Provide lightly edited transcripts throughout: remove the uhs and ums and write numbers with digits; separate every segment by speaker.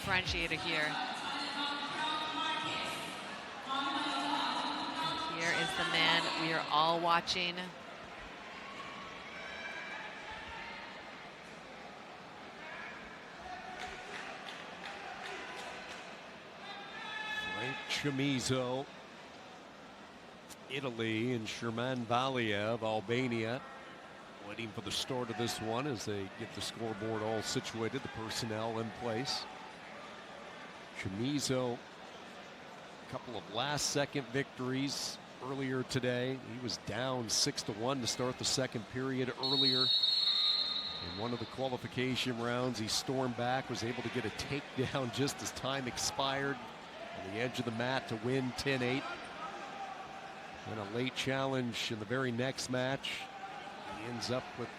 Speaker 1: differentiator here. And here is the man we are all watching.
Speaker 2: CHAMIZO, Italy, and Valiiev, Albania, waiting for the start of this one as they get the scoreboard all situated, the personnel in place. CHAMIZO, a couple of last-second victories earlier today. He was down 6-1 to start the second period earlier. In one of the qualification rounds, he stormed back, was able to get a takedown just as time expired on the edge of the mat to win 10-8. Then a late challenge in the very next match. He ends up with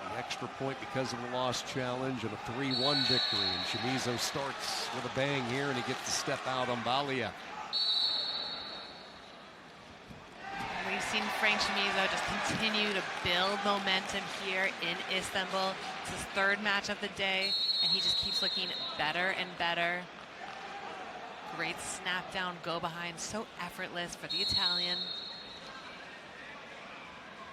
Speaker 2: an extra point because of the lost challenge and a 3-1 victory. And CHAMIZO starts with a bang here, and he gets to step out on Valiев.
Speaker 1: We've seen Frank Chamizo just continue to build momentum here in Istanbul. It's his third match of the day, and he just keeps looking better and better. Great snap down, go behind, so effortless for the Italian.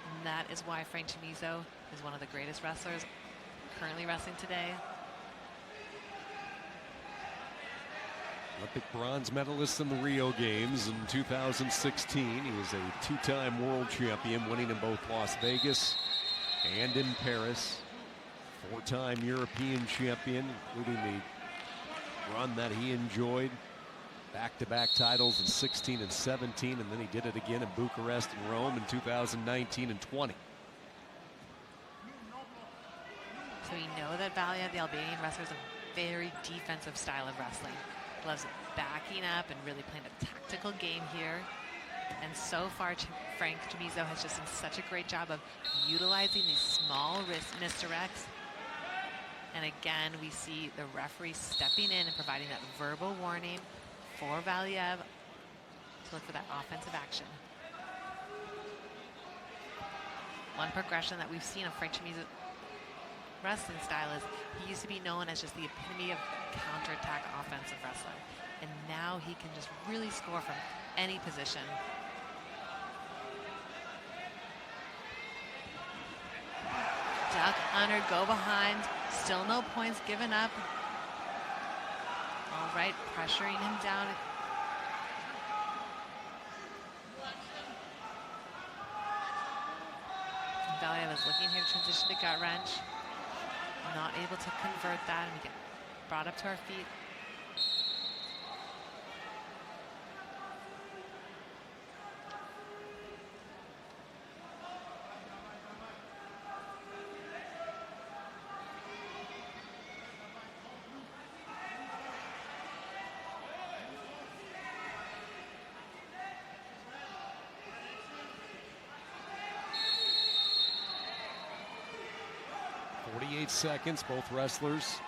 Speaker 1: And that is why Frank Chamizo is one of the greatest wrestlers currently wrestling today.
Speaker 2: Olympic bronze medalist in the Rio Games in 2016. He was a two-time world champion, winning in both Las Vegas and in Paris. Four-time European champion, including the run that he enjoyed. Back-to-back titles in 16 and 17, and then he did it again in Bucharest and Rome in 2019 and 20.
Speaker 1: So we know that Valiant, the Albanian wrestler, is a very defensive style of wrestling. Loves backing up and really playing a tactical game here. And so far, Frank Chamizo has just done such a great job of utilizing these small wrist misdirects. And again, we see the referee stepping in and providing that verbal warning for Valiev to look for that offensive action. One progression that we've seen of Frank Chamizo's wrestling style is he used to be known as just the epitome of counterattack offensive wrestler. And now he can just really score from any position. Duck under, go behind, still no points given up. All right, pressuring him down. Valiev is looking here to transition to gut wrench. Not able to convert that, and we get brought up to our feet.
Speaker 2: Seconds, both wrestlers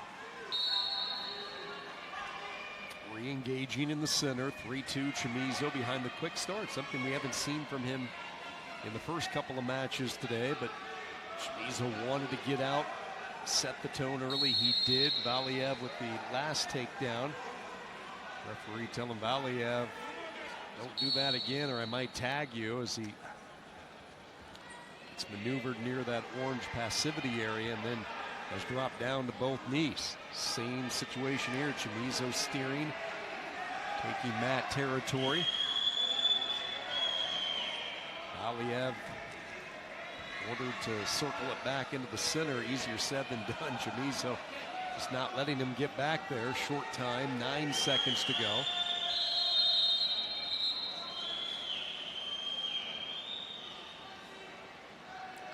Speaker 2: re-engaging in the center. 3-2 CHAMIZO behind the quick start, something we haven't seen from him in the first couple of matches today, but CHAMIZO wanted to get out, set the tone early. He did. Valiev with the last takedown. Referee telling Valiev, don't do that again or I might tag you, as he gets maneuvered near that orange passivity area and then has dropped down to both knees. Same situation here. CHAMIZO steering, taking mat territory. Valiev ordered to circle it back into the center. Easier said than done. CHAMIZO just not letting him get back there. Short time, 9 seconds to go.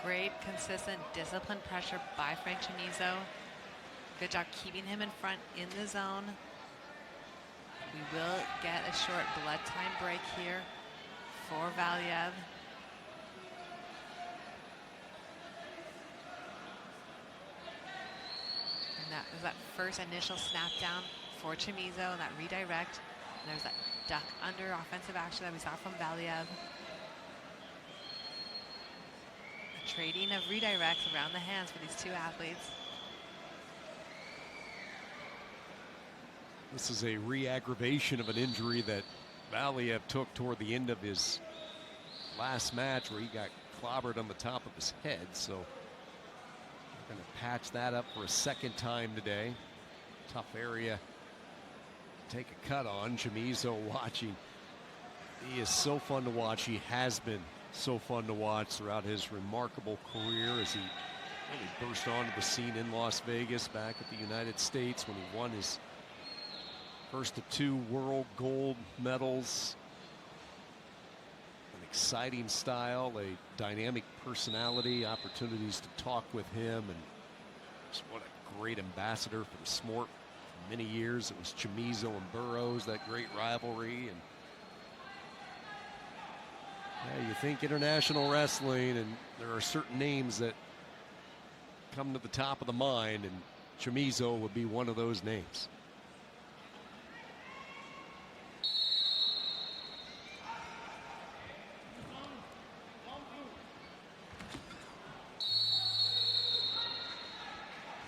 Speaker 1: Great, consistent, disciplined pressure by Frank Chamizo. Good job keeping him in front in the zone. We will get a short blood time break here for Valiev. And that was that first initial snap down for Chamizo, and that redirect. And there's that duck under offensive action that we saw from Valiev. Trading of redirects around the hands for these two athletes.
Speaker 2: This is a re-aggravation of an injury that Valiev took toward the end of his last match, where he got clobbered on the top of his head. So we're going to patch that up for a second time today. Tough area to take a cut on. Chamizo watching. He is so fun to watch. He has been so fun to watch throughout his remarkable career, as he really burst onto the scene in Las Vegas back at the United States when he won his first of 2 world gold medals. An exciting style, a dynamic personality, opportunities to talk with him, and just what a great ambassador for the sport. For many years it was Chamizo and Burroughs, that great rivalry. And yeah, you think international wrestling, and there are certain names that come to the top of the mind, and Chamizo would be one of those names.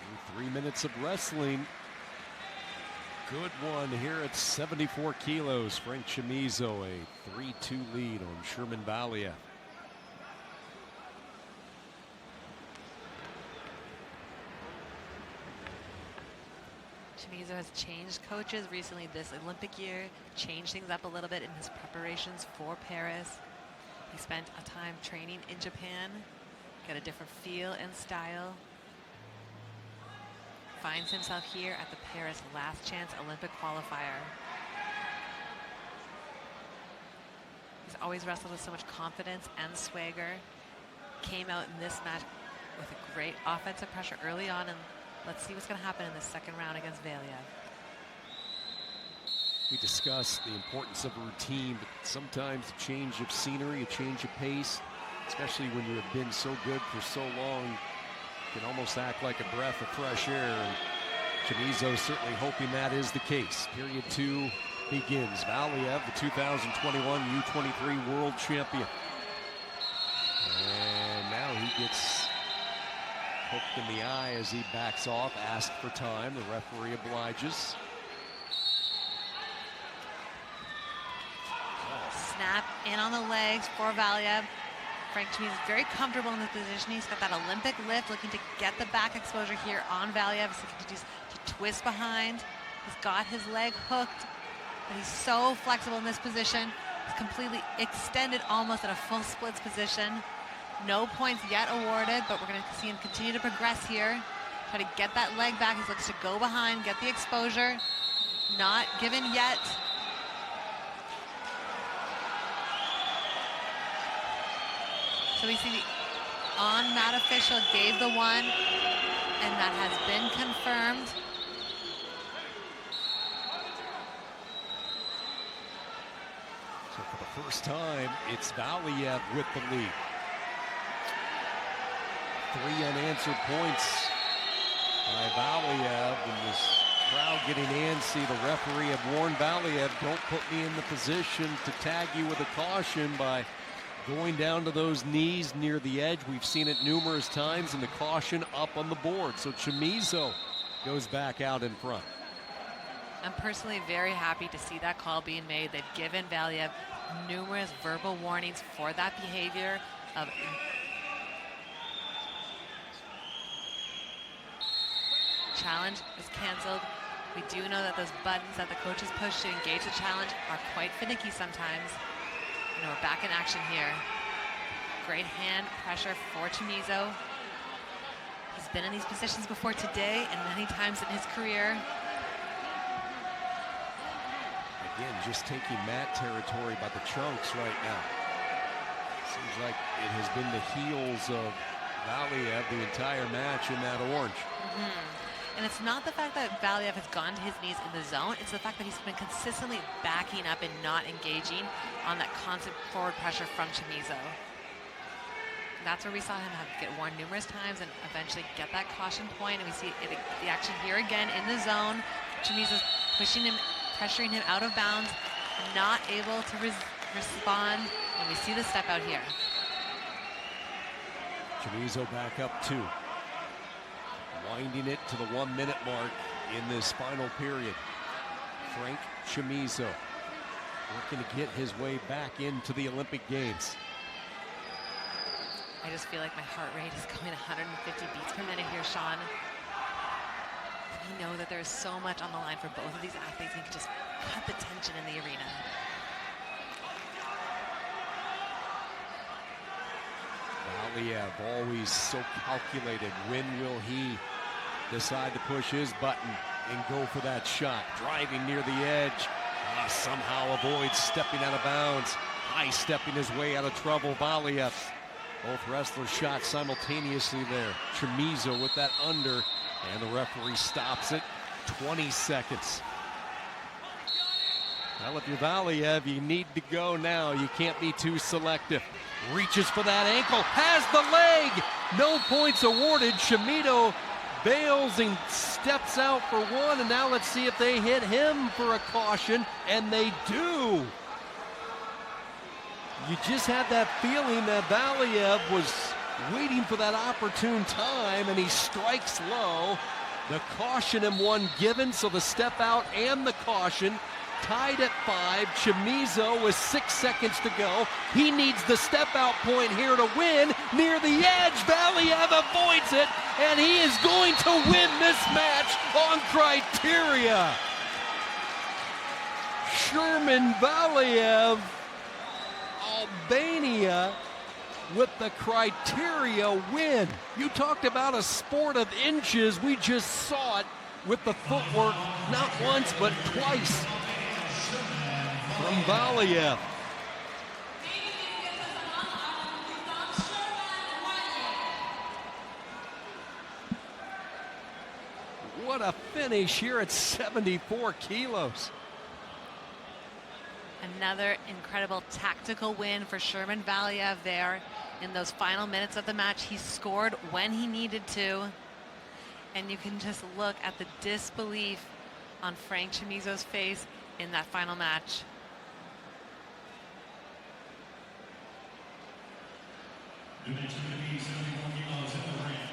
Speaker 2: And 3 minutes of wrestling. Good one here at 74 kilos. Frank Chamizo, a 3-2 lead on Sherman Valiev.
Speaker 1: Chamizo has changed coaches recently this Olympic year, changed things up a little bit in his preparations for Paris. He spent a time training in Japan, got a different feel and style. Finds himself here at the Paris Last Chance Olympic qualifier. He's always wrestled with so much confidence and swagger. Came out in this match with a great offensive pressure early on, and let's see what's going to happen in the second round against Valiev.
Speaker 2: We discussed the importance of a routine, but sometimes a change of scenery, a change of pace, especially when you have been so good for so long, can almost act like a breath of fresh air. And Chamizo certainly hoping that is the case. Period 2 begins. Valiev, the 2021 U23 world champion. And now he gets hooked in the eye as he backs off, asked for time. The referee obliges.
Speaker 1: Snap in on the legs for Valiev. Frank Chamizo is very comfortable in this position. He's got that Olympic lift, looking to get the back exposure here on Valiev. So he continues to twist behind. He's got his leg hooked, but he's so flexible in this position. He's completely extended almost at a full splits position. No points yet awarded, but we're going to see him continue to progress here. Try to get that leg back. He looks to go behind, get the exposure. Not given yet. So we see the on-mat official gave the one, and that has been confirmed.
Speaker 2: So for the first time, it's Valiev with the lead. 3 unanswered points by Valiev, and this crowd getting antsy. The referee had warned Valiev, don't put me in the position to tag you with a caution by going down to those knees near the edge. We've seen it numerous times, and the caution up on the board. So Chamizo goes back out in front.
Speaker 1: I'm personally very happy to see that call being made. They've given Valiev numerous verbal warnings for that behavior of challenge is canceled. We do know that those buttons that the coaches push to engage the challenge are quite finicky sometimes. And we're back in action here. Great hand pressure for Chamizo. He's been in these positions before today and many times in his career.
Speaker 2: Again, just taking mat territory by the chunks right now. Seems like it has been the heels of Valiev the entire match in that orange.
Speaker 1: And it's not the fact that Valiev has gone to his knees in the zone, it's the fact that he's been consistently backing up and not engaging on that constant forward pressure from Chamizo. That's where we saw him get warned numerous times and eventually get that caution point. And we see the action here again in the zone. Chamizo's pushing him, pressuring him out of bounds, not able to respond. And we see the step out here.
Speaker 2: Chamizo back up 2. Winding it to the 1 minute mark in this final period. Frank Chamizo, looking to get his way back into the Olympic Games.
Speaker 1: I just feel like my heart rate is going 150 beats per minute here, Sean. We know that there's so much on the line for both of these athletes. You can just cut the tension in the arena.
Speaker 2: Valiyev, always so calculated. When will he decide to push his button and go for that shot? Driving near the edge. Somehow avoids stepping out of bounds. High stepping his way out of trouble. Valiyev. Both wrestlers shot simultaneously there. Chamizo with that under, and the referee stops it. 20 seconds. Well, if you're Valiyev, you need to go now. You can't be too selective. Reaches for that ankle, has the leg. No points awarded. Chamizo bails and steps out for one, and now let's see if they hit him for a caution, and they do. You just had that feeling that Valiyev was waiting for that opportune time, and he strikes low. The caution and one given, so the step out and the caution. Tied at 5. Chamizo with 6 seconds to go. He needs the step out point here to win. Near the edge, Valiyev avoids it, and he is going to win this match on criteria. Sherman Valiyev, Albania, with the criteria win. You talked about a sport of inches. We just saw it with the footwork, not once, but twice from Valiyev. What a finish here at 74 kilos.
Speaker 1: Another incredible tactical win for Sherman Valiyev there in those final minutes of the match. He scored when he needed to. And you can just look at the disbelief on Frank Chamizo's face in that final match.
Speaker 3: The next will be 74 kilos in the ring.